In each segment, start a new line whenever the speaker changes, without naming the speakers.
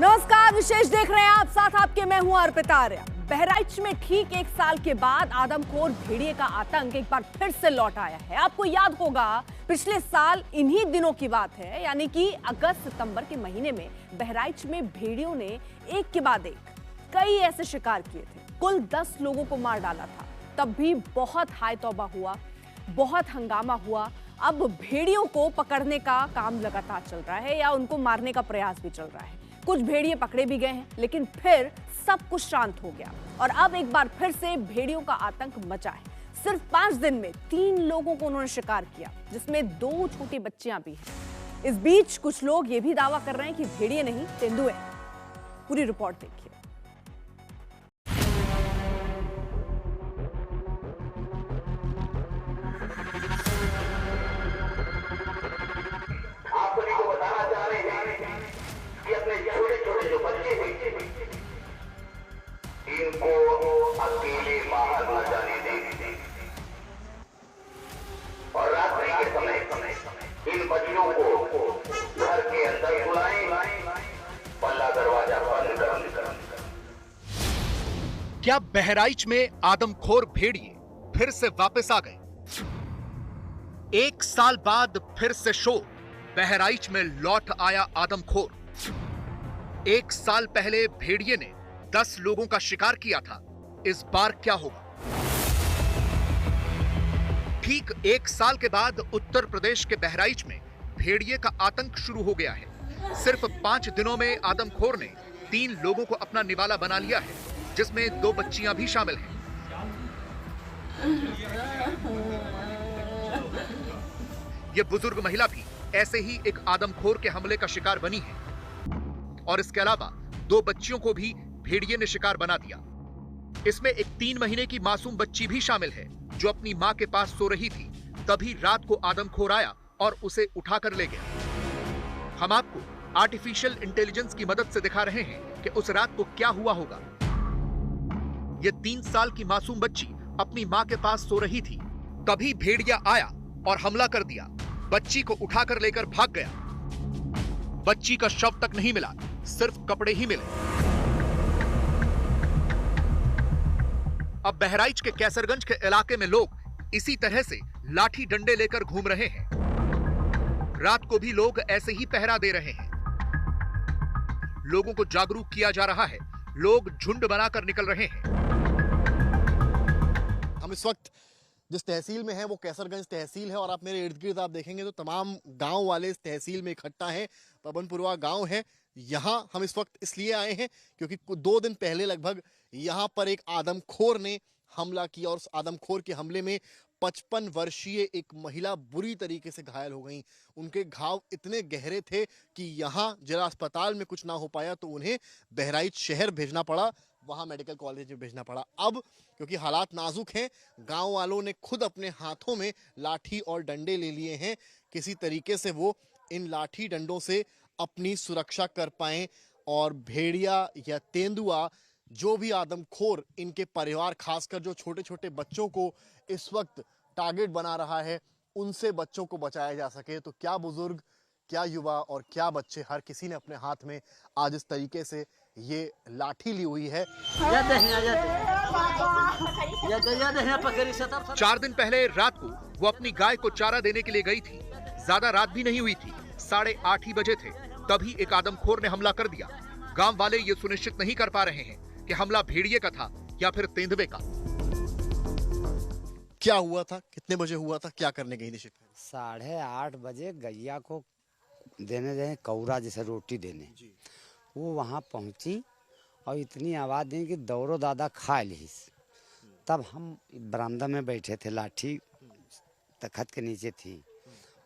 नमस्कार, विशेष देख रहे हैं आप, साथ आपके मैं हूं अर्पिता आर्या। बहराइच में ठीक 1 साल के बाद आदमखोर भेड़िए का आतंक एक बार फिर से लौट आया है। आपको याद होगा, पिछले साल इन्हीं दिनों की बात है, यानी कि अगस्त सितंबर के महीने में बहराइच में भेड़ियों ने एक के बाद एक कई ऐसे शिकार किए थे। कुल 10 लोगों को मार डाला था। तब भी बहुत हाय तौबा हुआ, बहुत हंगामा हुआ। अब भेड़ियों को पकड़ने का काम लगातार चल रहा है या उनको मारने का प्रयास भी चल रहा है। कुछ भेड़िए पकड़े भी गए हैं, लेकिन फिर सब कुछ शांत हो गया और अब एक बार फिर से भेड़ियों का आतंक मचा है। सिर्फ 5 दिन में 3 लोगों को उन्होंने शिकार किया, जिसमें 2 छोटी बच्चियां भी हैं। इस बीच कुछ लोग ये भी दावा कर रहे हैं कि भेड़िए नहीं, तेंदुए हैं। पूरी रिपोर्ट देखिए।
इनको अकेले बाहर न जाने दें और रात्रि के समय इन बच्चों को घर के अंदर बुलाएं, पल्ला दरवाजा बंद करें।
क्या बहराइच में आदमखोर भेड़िए फिर से वापस आ गए? 1 साल बाद फिर से शो बहराइच में लौट आया आदमखोर। 1 साल पहले भेड़िए ने 10 लोगों का शिकार किया था। इस बार क्या होगा? ठीक 1 साल के बाद उत्तर प्रदेश के बहराइच में भेड़िए का आतंक शुरू हो गया है। सिर्फ 5 दिनों में आदमखोर ने 3 लोगों को अपना निवाला बना लिया है, जिसमें 2 बच्चियां भी शामिल हैं। ये बुजुर्ग महिला भी ऐसे ही एक आदमखोर के हमले का शिकार बनी है और इसके अलावा 2 बच्चियों को भी भेड़िए ने शिकार बना दिया। इसमें एक 3 महीने की मासूम बच्ची भी शामिल है, जो अपनी मां के पास सो रही थी। तभी रात को आदमखोर आया और उसे उठाकर ले गया। हम आपको आर्टिफिशियल इंटेलिजेंस की मदद से दिखा रहे हैं कि उस रात को क्या हुआ होगा। यह 3 साल की मासूम बच्ची अपनी मां के पास सो रही थी। तभी भेड़िया आया और हमला कर दिया। बच्ची को उठाकर लेकर भाग गया। बच्ची का शव तक नहीं मिला, सिर्फ कपड़े ही मिले। अब बहराइच के कैसरगंज के इलाके में लोग इसी तरह से लाठी डंडे लेकर घूम रहे हैं। रात को भी लोग ऐसे ही पहरा दे रहे हैं। लोगों को जागरूक किया जा रहा है। लोग झुंड बनाकर निकल रहे हैं।
हम इस वक्त जिस तहसील में है वो कैसरगंज तहसील है और आप मेरे इर्द गिर्द आप देखेंगे तो तमाम गांव वाले इस तहसील में इकट्ठा हैं। पवनपुरवा गांव है। यहाँ हम इस वक्त इसलिए आए हैं क्योंकि 2 दिन पहले लगभग यहाँ पर एक आदमखोर ने हमला किया और उस आदमखोर के हमले में 55 वर्षीय एक महिला बुरी तरीके से घायल हो गई। उनके घाव इतने गहरे थे कि यहाँ जिला अस्पताल में कुछ ना हो पाया तो उन्हें बहराइच शहर भेजना पड़ा, वहाँ मेडिकल कॉलेज में भेजना पड़ा। अब क्योंकि हालात नाजुक हैं, गांव वालों ने खुद अपने हाथों में लाठी और डंडे ले लिए हैं। किसी तरीके से वो इन लाठी डंडों से अपनी सुरक्षा कर पाएं और भेड़िया या तेंदुआ जो भी आदमखोर इनके परिवार, खासकर जो छोटे छोटे बच्चों को इस वक्त टारगेट बना रहा है, उनसे बच्चों को बचाया जा सके। तो क्या बुजुर्ग, क्या युवा और क्या बच्चे, हर किसी ने अपने हाथ में आज इस तरीके से ये लाठी ली हुई है।
4 दिन पहले रात को वो अपनी गाय को चारा देने के लिए गई थी। ज्यादा रात भी नहीं हुई थी, 8:30 ही बजे थे। तभी एक आदमखोर ने हमला कर दिया। गांव वाले ये सुनिश्चित नहीं कर पा रहे हैं कि हमला भेड़िए का था या फिर तेंदुए का।
क्या हुआ था, कितने बजे हुआ था, क्या करने गई थी?
8:30 बजे गैया को देने गए कौरा जैसे रोटी देने। वो वहाँ पहुँची और इतनी आवाज़ दी कि दौड़ो दादा खा लीस। तब हम बरामदा में बैठे थे, लाठी तखत के नीचे थी।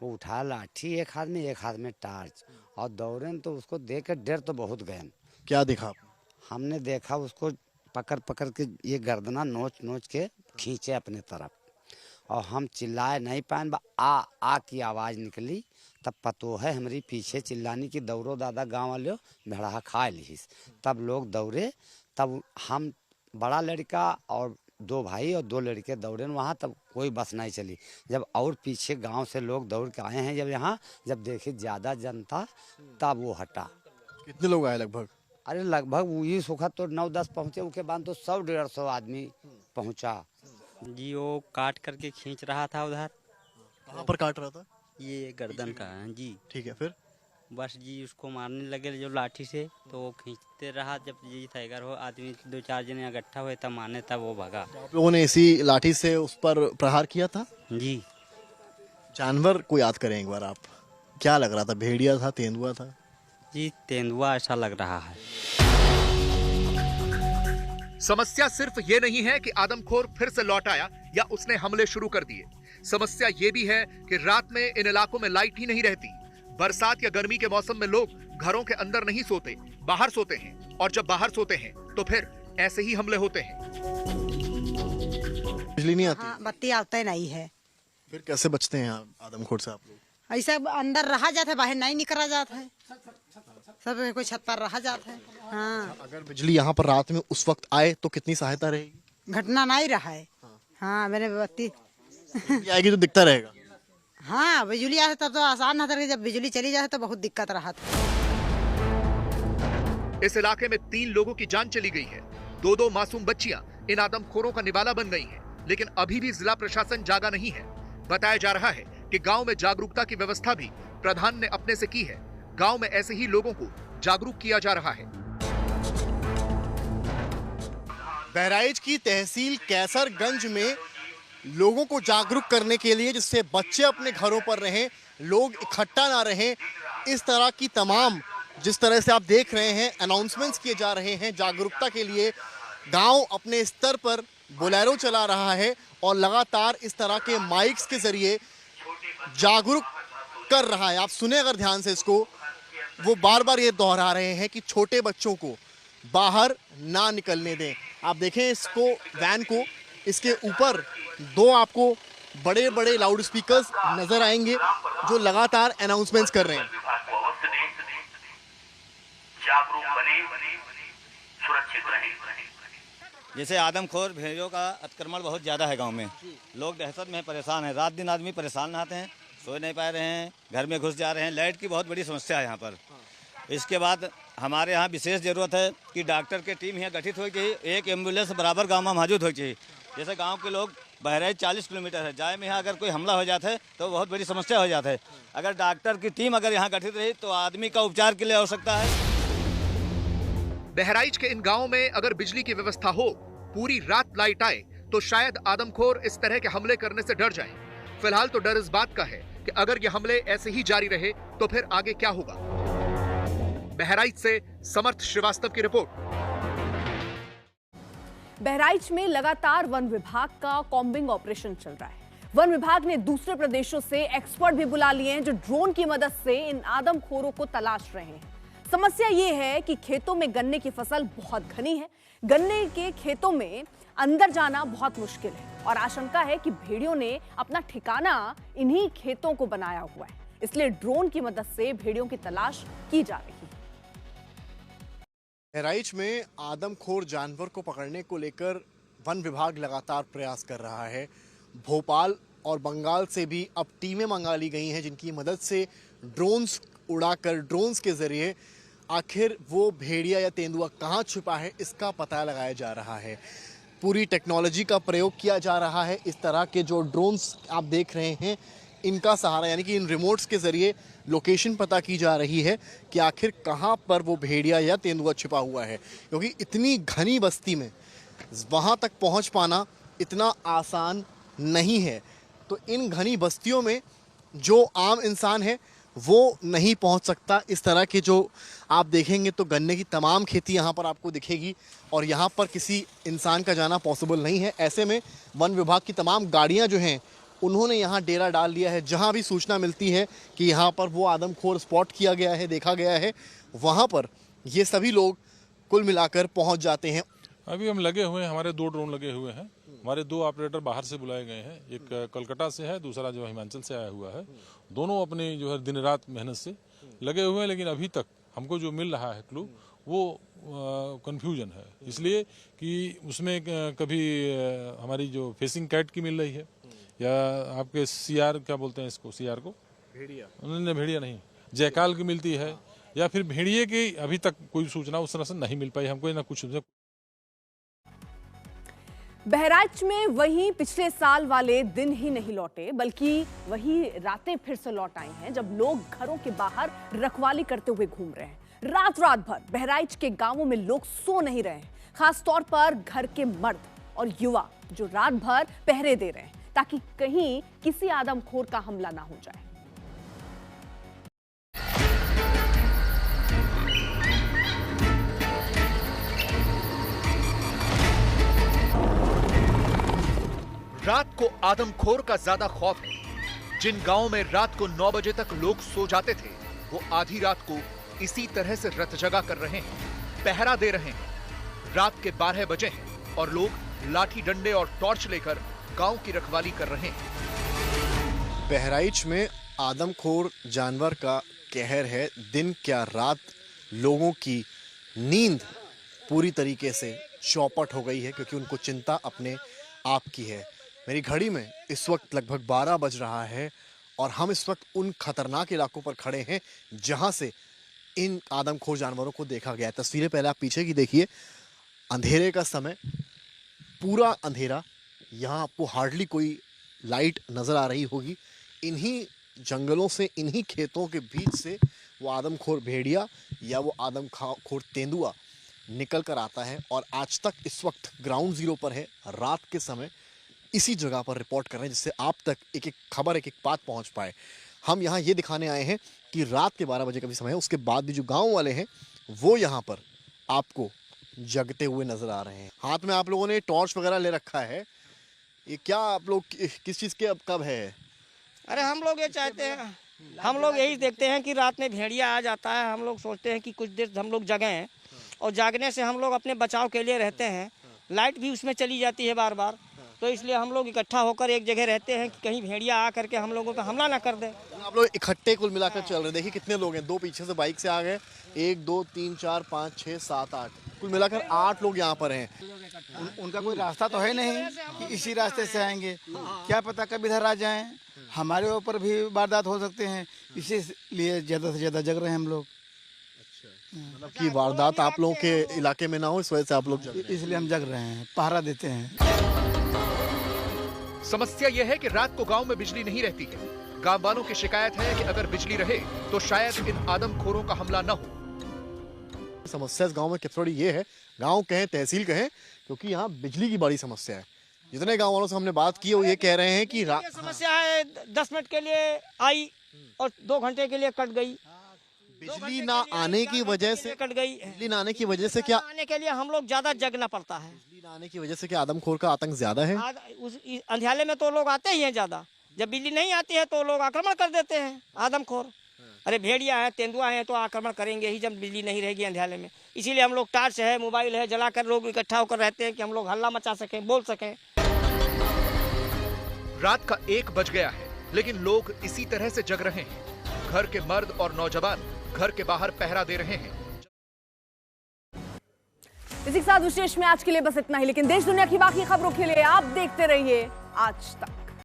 वो उठा लाठी एक हाथ में, एक हाथ में टार्च, और दौड़े तो उसको देख के डर तो बहुत गए।
क्या देखा?
हमने देखा उसको पकड़ पकड़ के ये गर्दना नोच नोच के खींचे अपने तरफ, और हम चिल्लाए नहीं पाए। आ की आवाज़ निकली। तब पतो है हमारी पीछे चिल्लानी की दौड़ो दादा गांव वाले भेड़ा खा लीस। तब लोग दौड़े। तब हम बड़ा लड़का और 2 भाई और 2 लड़के दौड़े वहाँ। तब कोई बस नहीं चली। जब और पीछे गांव से लोग दौड़ के आए हैं, जब यहाँ जब देखे ज़्यादा जनता, तब वो हटा।
कितने लोग आए लगभग?
अरे लगभग वही सुखद तो 9-10 पहुँचे, उसके बाद तो 100-150 आदमी पहुँचा।
जी वो काट करके खींच रहा था उधर।
कहाँ पर काट रहा था?
ये गर्दन का है जी।
ठीक है, फिर
बस जी उसको मारने लगे जो लाठी से, तो वो खींचते रहा। जब जी टाइगर हो आदमी 2-4 जने इकट्ठा हुए तब मारने, तब वो भगा।
आप लोगों ने इसी लाठी से उस पर प्रहार किया था?
जी
जानवर को याद करें एक बार आप, क्या लग रहा था? भेड़िया था, तेंदुआ था?
जी तेंदुआ ऐसा लग रहा है।
समस्या सिर्फ ये नहीं है कि आदमखोर फिर से लौट आया या उसने हमले शुरू कर दिए। समस्या ये भी है कि रात में इन इलाकों में लाइट ही नहीं रहती। बरसात या गर्मी के मौसम में लोग घरों के अंदर नहीं सोते, बाहर सोते हैं, और जब बाहर सोते हैं तो फिर ऐसे ही हमले होते हैं।
बिजली नहीं आती?
हाँ, बत्ती आता ही नहीं है।
फिर कैसे बचते हैं आप आदमखोर से आप लोग?
ऐसा अंदर रहा जाता है, बाहर नहीं निकला जाता है, सब कोई छत पर रहा जाता है। हाँ,
अगर बिजली यहाँ पर रात में उस वक्त आए तो कितनी सहायता रहेगी?
घटना नहीं रहा है। हाँ मेरे बत्ती
बिजली आएगी तो दिखता रहेगा।
हाँ बिजली आए तब तो आसान था, जब बिजली चली जाए तो बहुत दिक्कत रहा था।
इस इलाके में 3 लोगों की जान चली गई है। 2 मासूम बच्चियां इन आदमखोरों का निवाला बन गई हैं, लेकिन अभी भी जिला प्रशासन जागा नहीं है। बताया जा रहा है कि गांव में जागरूकता की व्यवस्था भी प्रधान ने अपने से की है। गांव में ऐसे ही लोगों को जागरूक किया जा रहा है।
बहराइच की तहसील कैसरगंज में लोगों को जागरूक करने के लिए, जिससे बच्चे अपने घरों पर रहें, लोग इकट्ठा ना रहें, इस तरह की तमाम, जिस तरह से आप देख रहे हैं अनाउंसमेंट्स किए जा रहे हैं जागरूकता के लिए। गांव अपने स्तर पर बोलेरो चला रहा है और लगातार इस तरह के माइक्स के जरिए जागरूक कर रहा है। आप सुने अगर ध्यान से इसको, वो बार बार ये दोहरा रहे हैं कि छोटे बच्चों को बाहर ना निकलने दें। आप देखें इसको, वैन को, इसके ऊपर 2 आपको बड़े बड़े लाउड स्पीकर्स नजर आएंगे जो लगातार अनाउंसमेंट्स कर रहे हैं।
जागरूक बने, सुरक्षित रहें।
जैसे आदमखोर भेड़ियों का अतिक्रमण बहुत ज़्यादा है गांव में, लोग दहशत में परेशान हैं। रात दिन आदमी परेशान नहाते हैं, सो नहीं पा रहे हैं, घर में घुस जा रहे हैं। लाइट की बहुत बड़ी समस्या है यहाँ पर। इसके बाद हमारे यहाँ विशेष ज़रूरत है कि डॉक्टर की टीम यहाँ गठित होनी चाहिए। एक एम्बुलेंस बराबर गाँव में मौजूद होनी चाहिए। जैसे गाँव के लोग बहराइच 40 किलोमीटर है, जाए में यहाँ अगर कोई हमला हो जाता है तो बहुत बड़ी समस्या हो जाता है। अगर डॉक्टर की टीम अगर यहाँ गठित रही तो आदमी का उपचार के लिए हो सकता है।
बहराइच के इन गांवों में अगर बिजली की व्यवस्था हो, पूरी रात लाइट आए, तो शायद आदमखोर इस तरह के हमले करने से डर जाएं। फिलहाल तो डर इस बात का है कि अगर ये हमले ऐसे ही जारी रहे तो फिर आगे क्या होगा। बहराइच से समर्थ श्रीवास्तव की रिपोर्ट।
बहराइच में लगातार वन विभाग का कॉम्बिंग ऑपरेशन चल रहा है। वन विभाग ने दूसरे प्रदेशों से एक्सपर्ट भी बुला लिए हैं जो ड्रोन की मदद से इन आदमखोरों को तलाश रहे हैं। समस्या ये है कि खेतों में गन्ने की फसल बहुत घनी है। गन्ने के खेतों में अंदर जाना बहुत मुश्किल है और आशंका है कि भेड़ियों ने अपना ठिकाना इन्हीं खेतों को बनाया हुआ है। इसलिए ड्रोन की मदद से भेड़ियों की तलाश की जा रही है।
बहराइच में आदमखोर जानवर को पकड़ने को लेकर वन विभाग लगातार प्रयास कर रहा है। भोपाल और बंगाल से भी अब टीमें मंगा ली गई हैं जिनकी मदद से ड्रोन्स उड़ाकर, ड्रोन्स के जरिए आखिर वो भेड़िया या तेंदुआ कहाँ छुपा है इसका पता लगाया जा रहा है। पूरी टेक्नोलॉजी का प्रयोग किया जा रहा है। इस तरह के जो ड्रोन्स आप देख रहे हैं इनका सहारा, यानी कि इन रिमोट्स के ज़रिए लोकेशन पता की जा रही है कि आखिर कहाँ पर वो भेड़िया या तेंदुआ छिपा हुआ है, क्योंकि इतनी घनी बस्ती में वहाँ तक पहुँच पाना इतना आसान नहीं है। तो इन घनी बस्तियों में जो आम इंसान है वो नहीं पहुंच सकता। इस तरह के जो आप देखेंगे तो गन्ने की तमाम खेती यहाँ पर आपको दिखेगी और यहाँ पर किसी इंसान का जाना पॉसिबल नहीं है। ऐसे में वन विभाग की तमाम गाड़ियाँ जो हैं उन्होंने यहाँ डेरा डाल लिया है। जहाँ भी सूचना मिलती है कि यहाँ पर वो आदमखोर स्पॉट किया गया है, देखा गया है, वहाँ पर ये सभी लोग कुल मिलाकर पहुँच जाते हैं।
अभी हम लगे हुए हैं, हमारे 2 ड्रोन लगे हुए हैं। हमारे 2 ऑपरेटर बाहर से बुलाए गए हैं, एक कलकत्ता से है, दूसरा जो हिमाचल से आया हुआ है। दोनों अपनी जो है दिन रात मेहनत से लगे हुए हैं, लेकिन अभी तक हमको जो मिल रहा है क्लू वो कंफ्यूजन है, इसलिए कि उसमें कभी हमारी जो फेसिंग कैट की मिल रही है या आपके सीआर क्या बोलते हैं इसको, सीआर को भेड़िया, उन्होंने भेड़िया नहीं, जयकाल की मिलती है या फिर भेड़िए की अभी तक कोई सूचना उस तरह से नहीं मिल पाई हमको, ना कुछ।
बहराइच में वही पिछले साल वाले दिन ही नहीं लौटे, बल्कि वही रातें फिर से लौट आई हैं, जब लोग घरों के बाहर रखवाली करते हुए घूम रहे हैं। रात रात भर बहराइच के गांवों में लोग सो नहीं रहे हैं, खास तौर पर घर के मर्द और युवा जो रात भर पहरे दे रहे हैं ताकि कहीं किसी आदमखोर का हमला ना हो जाए।
रात को आदमखोर का ज्यादा खौफ है। जिन गांवों में रात को 9 बजे तक लोग सो जाते थे, वो आधी रात को इसी तरह से रत जगा कर रहे हैं, पहरा दे रहे हैं। रात के 12 बजे हैं और लोग लाठी डंडे और टॉर्च लेकर गांव की रखवाली कर रहे हैं।
बहराइच में आदमखोर जानवर का कहर है। दिन क्या रात लोगों की नींद पूरी तरीके से चौपट हो गई है, क्योंकि उनको चिंता अपने आप की है। मेरी घड़ी में इस वक्त लगभग 12 बज रहा है और हम इस वक्त उन खतरनाक इलाकों पर खड़े हैं जहां से इन आदमखोर जानवरों को देखा गया है। तस्वीरें पहले आप पीछे की देखिए। अंधेरे का समय, पूरा अंधेरा, यहाँ आपको हार्डली कोई लाइट नज़र आ रही होगी। इन्हीं जंगलों से, इन्हीं खेतों के बीच से वो आदमखोर भेड़िया या वो आदमखोर तेंदुआ निकल कर आता है और आज तक इस वक्त ग्राउंड जीरो पर है। रात के समय इसी जगह पर रिपोर्ट कर रहे हैं जिससे आप तक एक एक खबर, एक एक बात पहुंच पाए। हम यहाँ ये दिखाने आए हैं कि रात के 12 बजे का भी समय है, उसके बाद भी जो गांव वाले हैं वो यहाँ पर आपको जगते हुए नजर आ रहे हैं। हाथ में आप लोगों ने टॉर्च वगैरह ले रखा है, ये क्या आप लोग किस चीज़ के अब कब है?
अरे हम लोग ये चाहते हैं, हम लोग यही देखते हैं कि रात में भेड़िया आ जाता है। हम लोग सोचते हैं कि कुछ देर हम लोग जगें और जागने से हम लोग अपने बचाव के लिए रहते हैं। लाइट भी उसमें चली जाती है बार बार, तो इसलिए हम लोग इकट्ठा होकर एक जगह रहते हैं कि कहीं भेड़िया आ करके हम लोगों पर हमला ना कर दे।
आप लोग इकट्ठे कुल मिलाकर चल रहे हैं। देखिए कितने लोग हैं, 2 पीछे से बाइक से आ गए, 1 2 3 4 5 6 7 8, कुल मिलाकर 8 लोग यहाँ पर हैं।
उनका कोई रास्ता तो है नहीं कि इसी रास्ते से आएंगे, क्या पता कब इधर आ जाएं, हमारे ऊपर भी वारदात हो सकते हैं। इसीलिए ज़्यादा से ज़्यादा जग रहे हैं हम लोग।
मतलब कि वारदात आप लोगों के इलाके में ना हो, इस वजह से आप लोग
इसलिए हम जग रहे हैं, पहरा देते हैं।
समस्या यह है कि रात को गांव में बिजली नहीं रहती है। गांव वालों की शिकायत है कि अगर बिजली रहे तो शायद इन आदमखोरों का हमला न हो।
समस्या इस गांव में थोड़ी ये है, गांव कहें तहसील कहें, क्योंकि यहाँ बिजली की बड़ी समस्या है। जितने गांव वालों से हमने बात की है वो ये कह रहे हैं कि
समस्या है, 10 मिनट के लिए आई और 2 घंटे के लिए कट गई।
बिजली ना आने की वजह से
कट गई।
बिजली ना आने की वजह से क्या
आने के लिए हम लोग ज्यादा जगना पड़ता है।
बिजली ना आने की वजह से क्या आदमखोर का आतंक ज्यादा है?
अंधियाले में तो लोग आते ही हैं ज्यादा, जब बिजली नहीं आती है तो लोग आक्रमण कर देते हैं आदमखोर। अरे भेड़िया है, तेंदुआ है तो आक्रमण करेंगे ही जब बिजली नहीं रहेगी अंधियाले में। इसीलिए हम लोग टॉर्च है, मोबाइल है, जलाकर लोग इकट्ठा होकर रहते हैं कि हम लोग हल्ला मचा सकें, बोल सकें।
रात का 1 बज गया है, लेकिन लोग इसी तरह से जग रहे हैं। घर के मर्द और नौजवान घर के बाहर पहरा दे रहे हैं।
इसी के साथ विशेष में आज के लिए बस इतना ही, लेकिन देश दुनिया की बाकी खबरों के लिए आप देखते रहिए आज तक।